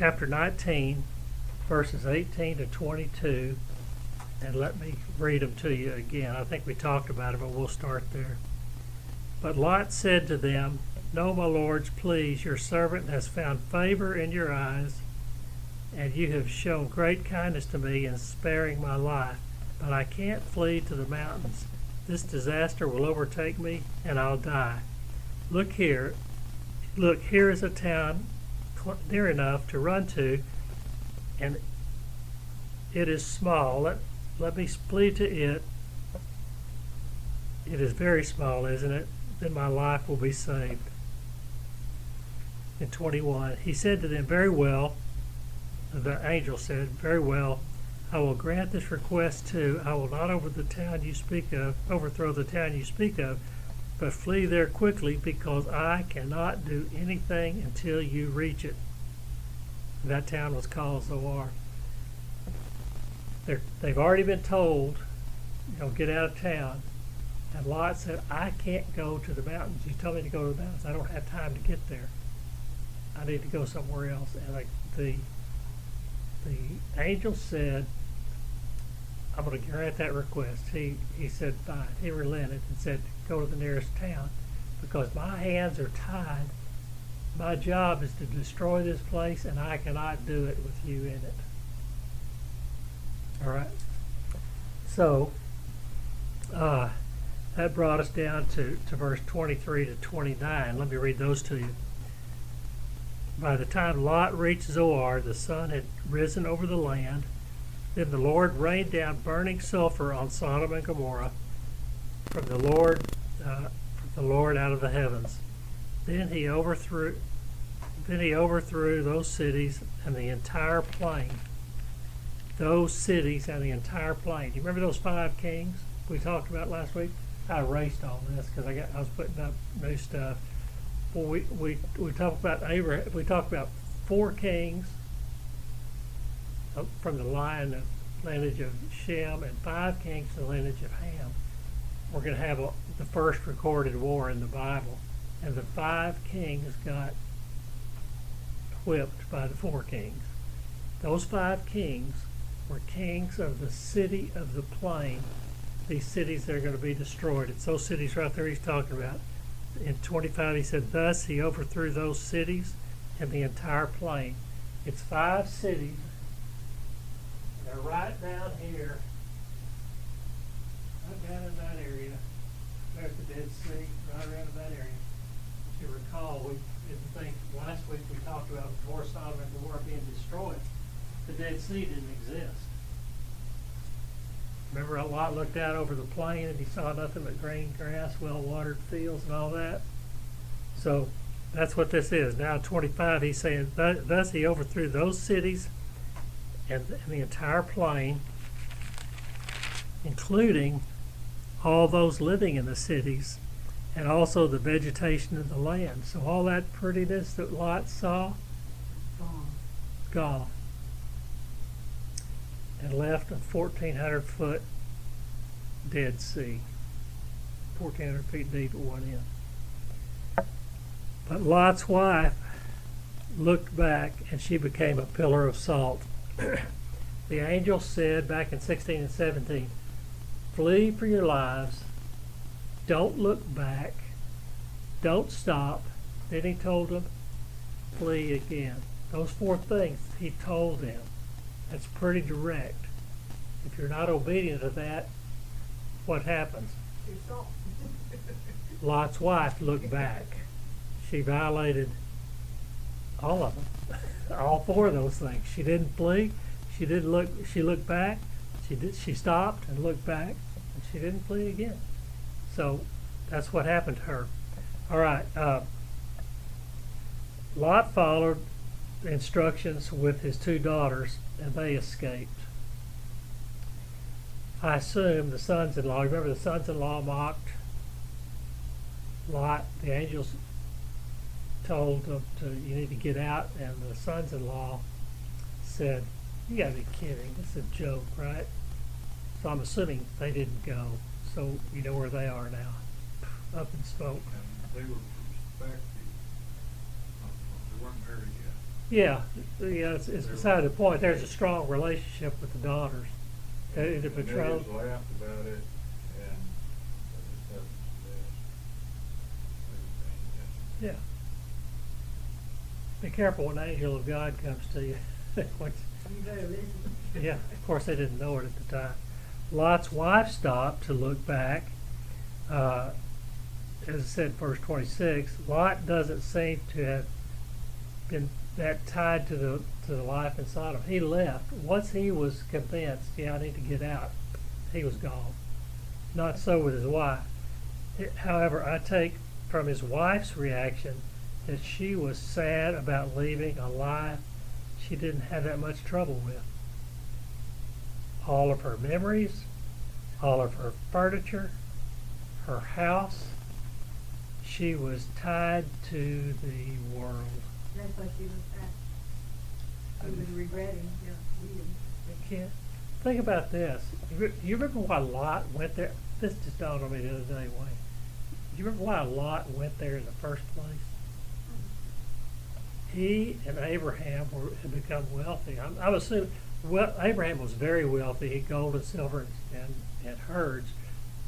chapter 19, verses 18 to 22, and let me read them to you again. I think we talked about it, but we'll start there. But Lot said to them, "No, my lords, please, your servant has found favor in your eyes, and you have shown great kindness to me in sparing my life. But I can't flee to the mountains. This disaster will overtake me, and I'll die. Look, here is a town near enough to run to, and it is small. Let me flee to it. It is very small, isn't it? Then my life will be saved." In 21, he said to them, "Very well." The angel said, "Very well, I will grant this request too. I will not overthrow the town you speak of, but flee there quickly, because I cannot do anything until you reach it." That town was called Zoar. They've already been told, get out of town. And Lot said, "I can't go to the mountains. You told me to go to the mountains. I don't have time to get there. I need to go somewhere else." And the angel said, "I'm going to grant that request." He said, "Fine." He relented and said, "Go to the nearest town, because my hands are tied. My job is to destroy this place, and I cannot do it with you in it." All right. So that brought us down to verse 23 to 29. Let me read those to you. By the time Lot reached Zoar, the sun had risen over the land. Then the Lord rained down burning sulfur on Sodom and Gomorrah from the Lord out of the heavens. Then he overthrew those cities and the entire plain. Those cities and the entire plain. Do you remember those 5 kings we talked about last week? I erased all this because I was putting up new stuff. Well, we talked about Abraham. We talked about 4 kings from the lineage of Shem, and 5 kings from the lineage of Ham. We're going to have the first recorded war in the Bible, and the 5 kings got whipped by the 4 kings. Those 5 kings were kings of the city of the plain. These cities that are going to be destroyed. It's those cities right there he's talking about. In 25, he said, "Thus he overthrew those cities and the entire plain." It's 5 cities. They're right down here, right down in that area. There's the Dead Sea, right around in that area. If you recall, last week we talked about before Sodom and Gomorrah being destroyed, the Dead Sea didn't exist. Remember, Lot looked out over the plain and he saw nothing but green grass, well-watered fields and all that? So that's what this is. Now 25, he's saying, "Thus he overthrew those cities and the entire plain, including all those living in the cities, and also the vegetation of the land." So all that prettiness that Lot saw, gone. And left a 1,400-foot Dead Sea, 1,400 feet deep at one end. But Lot's wife looked back, and she became a pillar of salt. The angel said back in 16 and 17, "Flee for your lives. Don't look back. Don't stop." Then he told them, "Flee again." Those 4 things he told them. That's pretty direct. If you're not obedient to that, what happens? Lot's wife looked back. She violated all of them, all 4 of those things. She didn't flee. She didn't look. She looked back. She stopped and looked back, and she didn't flee again. So that's what happened to her. All right. Lot followed the instructions with his 2 daughters, and they escaped. I assume the sons-in-law, remember the sons-in-law mocked Lot. The angels told them you need to get out, and the sons-in-law said, "You gotta be kidding, this is a joke, right?" So I'm assuming they didn't go. So you know where they are now, up in smoke. And they were prospective. They weren't married yet. Yeah, it's beside the point. There's a strong relationship with the daughters. The And they betrothed. just laughed about it, and I just have to Yeah. Be careful when the angel of God comes to you. Which, You better listen. yeah, of course they didn't know it at the time. Lot's wife stopped to look back. As it said, verse 26, Lot doesn't seem to have been that tied to the life in Sodom. He left. Once he was convinced, I need to get out, he was gone. Not so with his wife. However, I take from his wife's reaction that she was sad about leaving a life she didn't have that much trouble with. All of her memories, all of her furniture, her house, she was tied to the world. That's why she was at. She was regretting, leaving. Can't think about this. You remember why Lot went there? This just dawned on me the other day, Wayne. Do you remember why Lot went there in the first place? He and Abraham had become wealthy. I'm assuming Abraham was very wealthy. He had gold and silver and herds.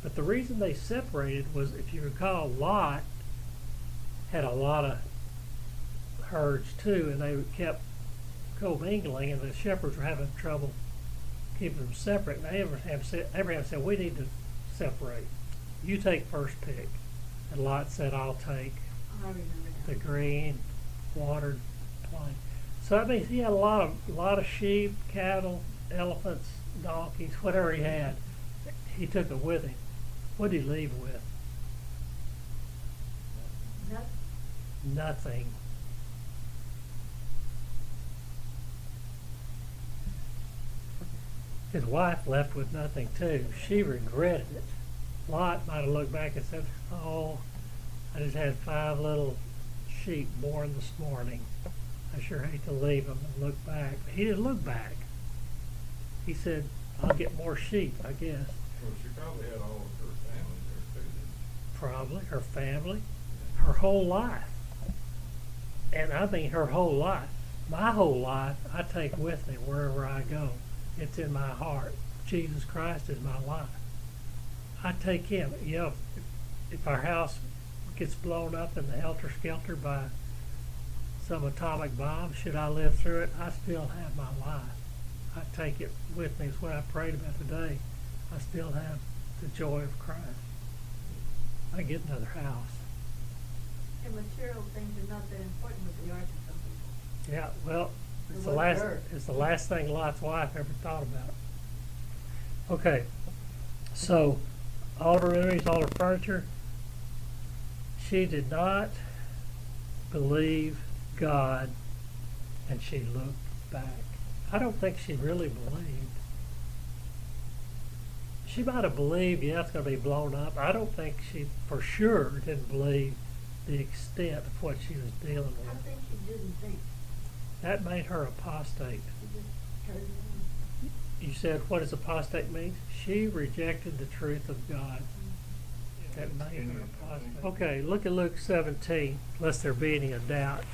But the reason they separated was, if you recall, Lot had a lot of herds too, and they kept commingling, and the shepherds were having trouble keeping them separate. And Abraham said, we need to separate. You take first pick. And Lot said, I'll take I remember the that. green, watered plain. So that means he had a lot of sheep, cattle, elephants, donkeys, whatever he had. He took it with him. What did he leave with? Nothing. His wife left with nothing too. She regretted it. Lot might have looked back and said, oh, I just had 5 little sheep born this morning. I sure hate to leave them and look back. But he didn't look back. He said, I'll get more sheep, I guess. Well, she probably had all of her family there too, didn't she? Probably her family, her whole life. And I mean her whole life. My whole life I take with me wherever I go. It's in my heart. Jesus Christ is my life. I take him. If our house gets blown up in the helter-skelter by some atomic bomb, should I live through it, I still have my life. I take it with me. It's what I prayed about today. I still have the joy of Christ. I get another house. And material things are not that important with the ark to some people. Yeah, well, it's the It last. wasn't her. It's the last thing Lot's wife ever thought about. Okay, so all of her memories, all her furniture. She did not believe God, and she looked back. I don't think she really believed. She might have believed, yeah, it's going to be blown up. I don't think she, for sure, didn't believe the extent of what she was dealing I with. think she didn't think. That made her apostate. She just turned around. You said, what does apostate mean? She rejected the truth of God. That made her apostate. Okay, look at Luke 17, lest there be any doubt.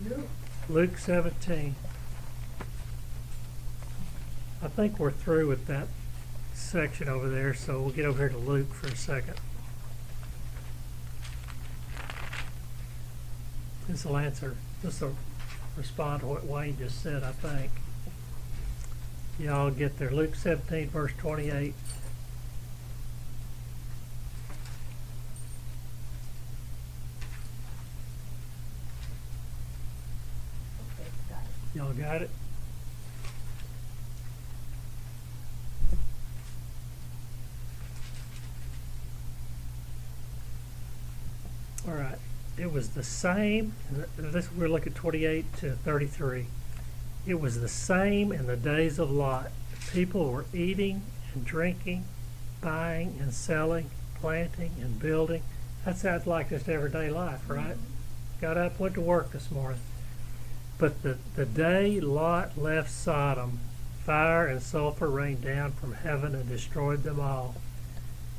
No. Luke 17. I think we're through with that section over there, so we'll get over here to Luke for a second. This will answer, this will respond to what Wayne just said, I think. Y'all get there. Luke 17, verse 28. Okay, got it. Y'all got it? All right. It was the same, this we're looking at 28 to 33. It was the same in the days of Lot. People were eating and drinking, buying and selling, planting and building. That sounds like just everyday life, right? Got up, went to work this morning. But the day Lot left Sodom, fire and sulfur rained down from heaven and destroyed them all.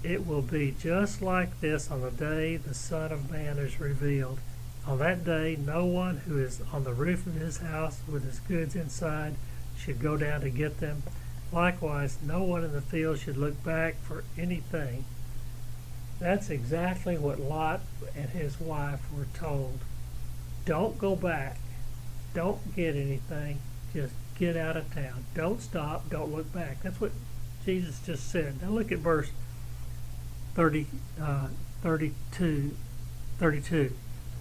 It will be just like this on the day the Son of Man is revealed. On that day, no one who is on the roof of his house with his goods inside should go down to get them. Likewise, no one in the field should look back for anything. That's exactly what Lot and his wife were told. Don't go back. Don't get anything. Just get out of town. Don't stop. Don't look back. That's what Jesus just said. Now look at verse 32.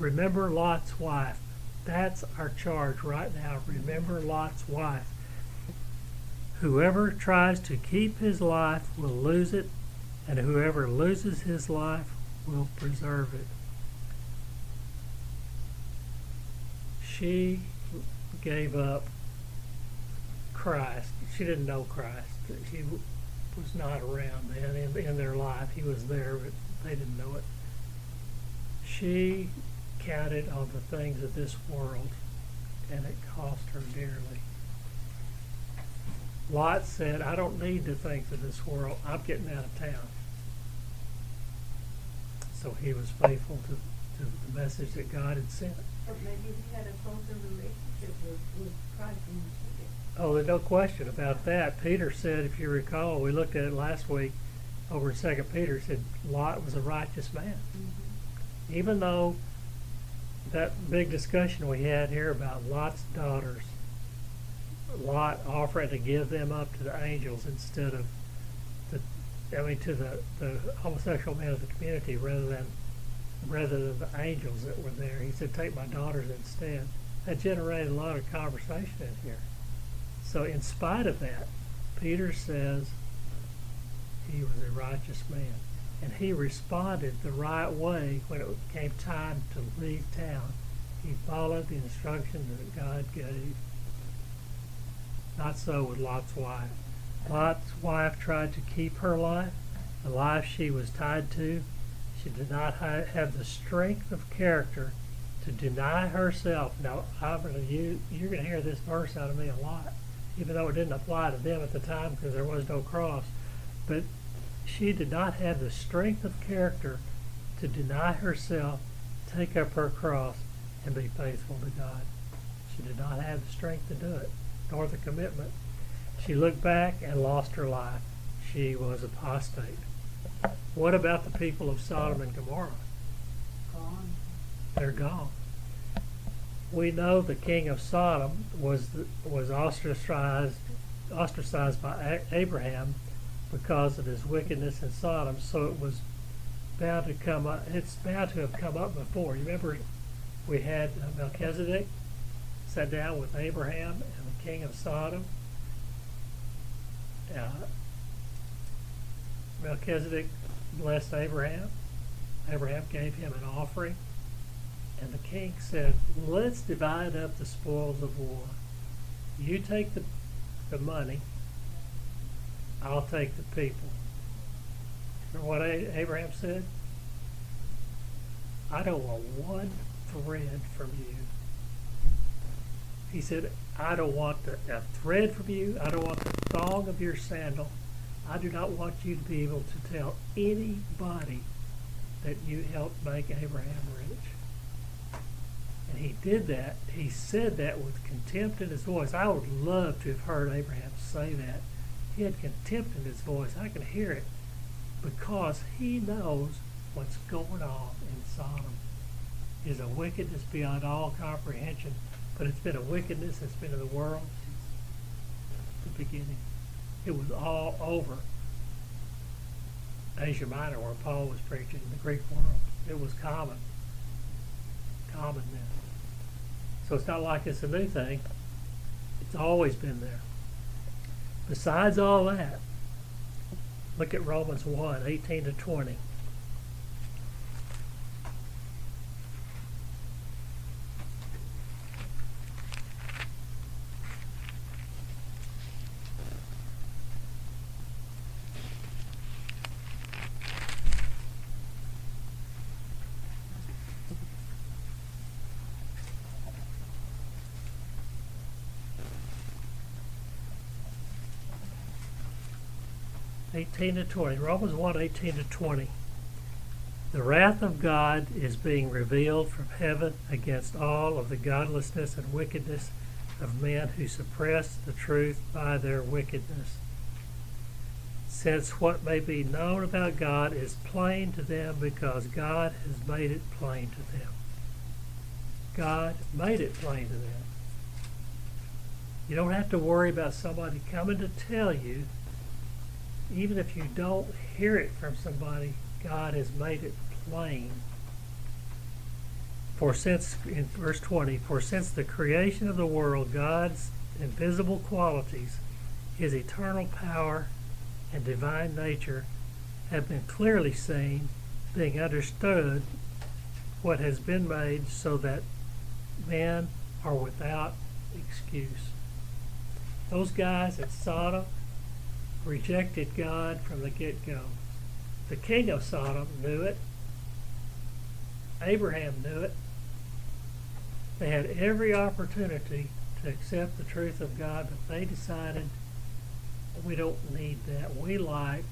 Remember Lot's wife. That's our charge right now. Remember Lot's wife. Whoever tries to keep his life will lose it, and whoever loses his life will preserve it. She gave up Christ. She didn't know Christ. He was not around then in their life. He was there, but they didn't know it. She counted on the things of this world, and it cost her dearly. Lot said, I don't need the things of this world. I'm getting out of town. So he was faithful to the message that God had sent. But maybe he had a closer relationship with Christ than she did. Oh, there's no question about that. Peter said, if you recall, we looked at it last week over in 2 Peter, said Lot was a righteous man. Mm-hmm. Even though that big discussion we had here about Lot's daughters, Lot offering to give them up to the angels instead of to the homosexual men of the community rather than the angels that were there. He said, take my daughters instead. That generated a lot of conversation in here. So in spite of that, Peter says he was a righteous man. And he responded the right way when it came time to leave town. He followed the instructions that God gave. Not so with Lot's wife. Lot's wife tried to keep her life, the life she was tied to. She did not have the strength of character to deny herself. Now, you're going to hear this verse out of me a lot, even though it didn't apply to them at the time because there was no cross. But she did not have the strength of character to deny herself, take up her cross, and be faithful to God. She did not have the strength to do it, nor the commitment. She looked back and lost her life. She was apostate. What about the people of Sodom and Gomorrah? Gone. They're gone. We know the king of Sodom was ostracized by Abraham because of his wickedness in Sodom. So it was bound to come up. It's bound to have come up before. You remember we had Melchizedek sat down with Abraham and the king of Sodom. Melchizedek blessed Abraham. Abraham gave him an offering. And the king said, let's divide up the spoils of war. You take the money, I'll take the people. Remember what Abraham said? I don't want one thread from you. He said, I don't want a thread from you. I don't want the thong of your sandal. I do not want you to be able to tell anybody that you helped make Abraham rich. And he did that. He said that with contempt in his voice. I would love to have heard Abraham say that. He had contempt in his voice. I can hear it because he knows what's going on in Sodom. Is a wickedness beyond all comprehension, but it's been a wickedness that's been in the world since the beginning. It was all over Asia Minor where Paul was preaching in the Greek world. It was common then. So it's not like it's a new thing. It's always been there. Besides all that, look at Romans 1, 18 to 20. Romans 1, 18 to 20. The wrath of God is being revealed from heaven against all of the godlessness and wickedness of men who suppress the truth by their wickedness. Since what may be known about God is plain to them because God has made it plain to them. God made it plain to them. You don't have to worry about somebody coming to tell you. Even if you don't hear it from somebody, God has made it plain. For since, in verse 20, for since the creation of the world, God's invisible qualities, his eternal power and divine nature have been clearly seen, being understood what has been made, so that men are without excuse. Those guys at Sodom rejected God from the get-go. The king of Sodom knew it. Abraham knew it. They had every opportunity to accept the truth of God, but they decided, we don't need that. We like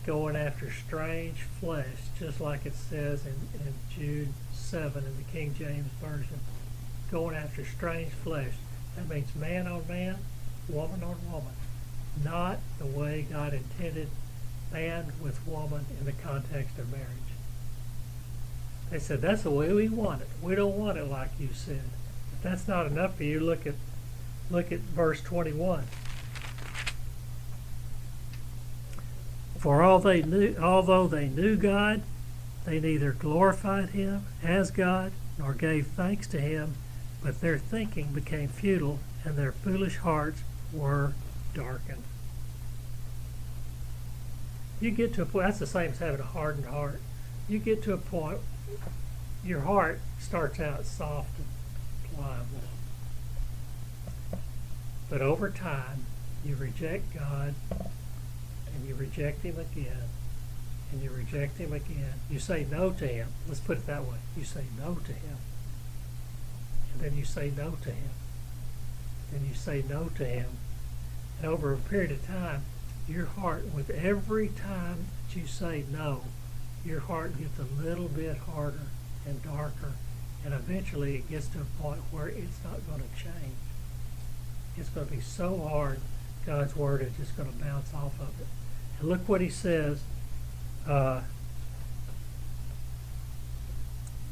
going after strange flesh, just like it says in Jude 7 in the King James Version. Going after strange flesh. That means man on man, woman on woman. Not the way God intended man with woman in the context of marriage. They said, that's the way we want it. We don't want it like you said. If that's not enough for you, look at verse 21. For although they knew God, they neither glorified him as God nor gave thanks to him, but their thinking became futile and their foolish hearts were darkened. You get to a point, that's the same as having a hardened heart. You get to a point, your heart starts out soft and pliable. But over time, you reject God, and you reject him again, and you reject him again. You say no to him. Let's put it that way. You say no to him. And then you say no to him. Then you say no to him. And over a period of time, your heart, with every time that you say no, your heart gets a little bit harder and darker, and eventually it gets to a point where it's not going to change. It's going to be so hard, God's word is just going to bounce off of it. And look what he says.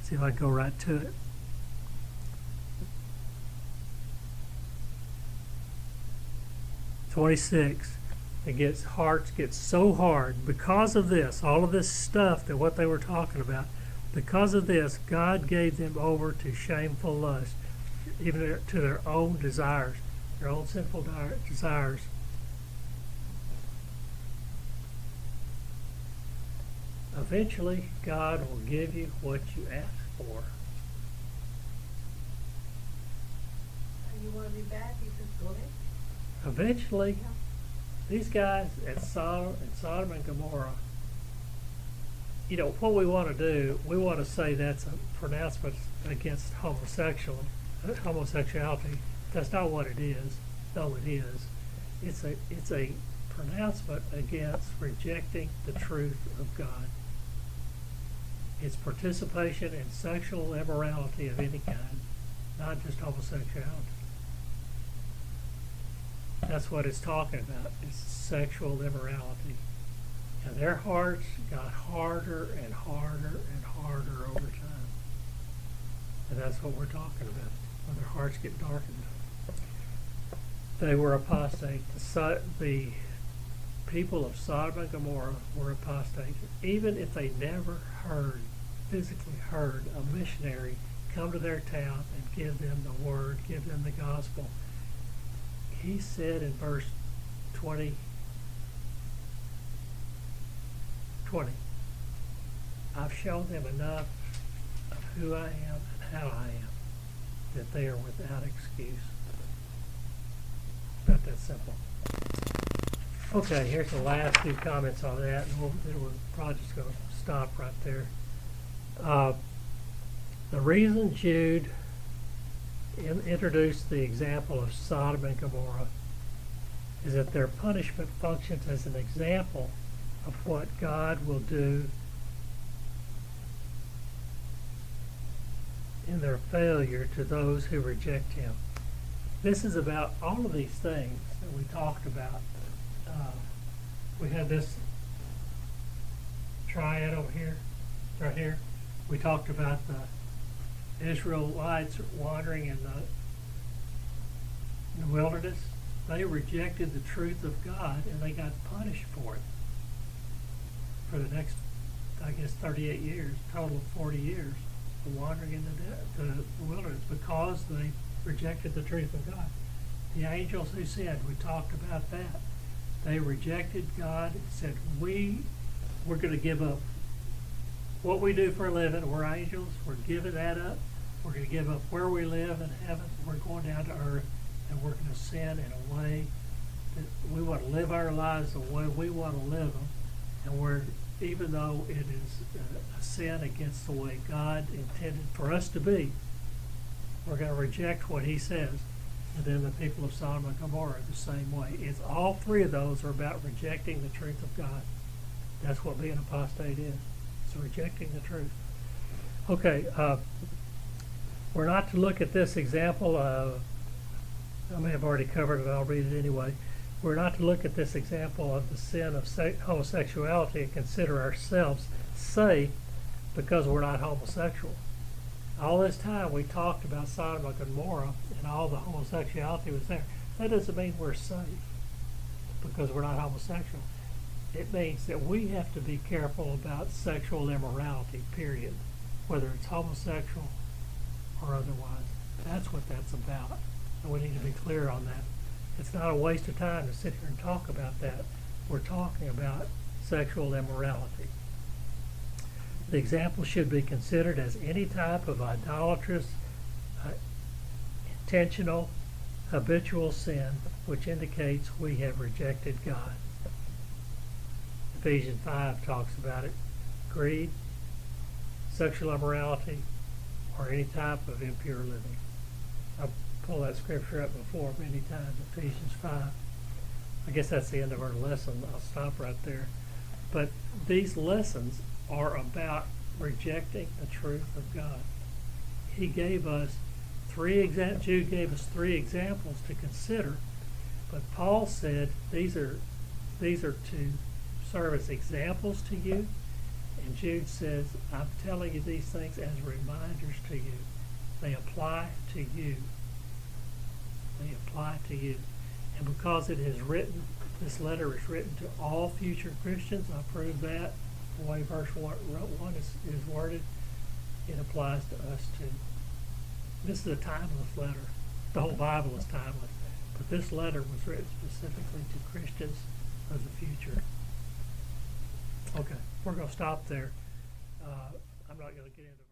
See if I can go right to it. Hearts get so hard because of this, all of this stuff, that what they were talking about. Because of this, God gave them over to shameful lust, even to their own desires, their own sinful desires. Eventually, God will give you what you ask for. You want to be bad? He says, go ahead. Eventually, Yeah. these guys at Sodom and Gomorrah, you know, what we want to do, we want to say that's a pronouncement against homosexuality. That's not what it is, though it is. It's a pronouncement against rejecting the truth of God. It's participation in sexual immorality of any kind, not just homosexuality. That's what it's talking about. It's sexual immorality. And their hearts got harder and harder and harder over time. And that's what we're talking about, when their hearts get darkened. They were apostate. The people of Sodom and Gomorrah were apostate. Even if they never physically heard a missionary come to their town and give them the word, give them the gospel. He said in verse 20, I've shown them enough of who I am and how I am, that they are without excuse. Not that simple. Okay, here's the last two comments on that, and we're probably just going to stop right there. The reason Jude introduced the example of Sodom and Gomorrah is that their punishment functions as an example of what God will do in their failure to those who reject him. This is about all of these things that we talked about. We had this triad over here, right here. We talked about the Israelites wandering in the wilderness. They rejected the truth of God and they got punished for it for the next, I guess, 38 years, total of 40 years of wandering in the wilderness because they rejected the truth of God. The angels who sinned, we talked about that. They rejected God and said, we're going to give up what we do for a living. We're angels. We're giving that up. We're going to give up where we live in heaven. We're going down to earth, and we're going to sin in a way that we want to live our lives the way we want to live them. And even though it is a sin against the way God intended for us to be, we're going to reject what he says. And then the people of Sodom and Gomorrah the same way. It's all three of those are about rejecting the truth of God. That's what being apostate is. It's rejecting the truth. Okay, we're not to look at this example. I may have already covered it. I'll read it anyway. We're not to look at this example of the sin of homosexuality and consider ourselves safe because we're not homosexual. All this time we talked about Sodom and Gomorrah and all the homosexuality was there. That doesn't mean we're safe because we're not homosexual. It means that we have to be careful about sexual immorality, period, whether it's homosexual or otherwise. That's what that's about. And we need to be clear on that. It's not a waste of time to sit here and talk about that. We're talking about sexual immorality. The example should be considered as any type of idolatrous, intentional, habitual sin which indicates we have rejected God. Ephesians 5 talks about it. Greed, sexual immorality, or any type of impure living. I've pulled that scripture up before many times, Ephesians 5. I guess that's the end of our lesson. I'll stop right there. But these lessons are about rejecting the truth of God. He gave us Jude gave us 3 examples to consider, but Paul said these are to serve as examples to you, and Jude says, I'm telling you these things as reminders to you. They apply to you. They apply to you. And because it is written, this letter is written to all future Christians, I prove that. The way verse 1 is worded, it applies to us too. This is a timeless letter. The whole Bible is timeless. But this letter was written specifically to Christians of the future. Okay, we're going to stop there. I'm not going to get into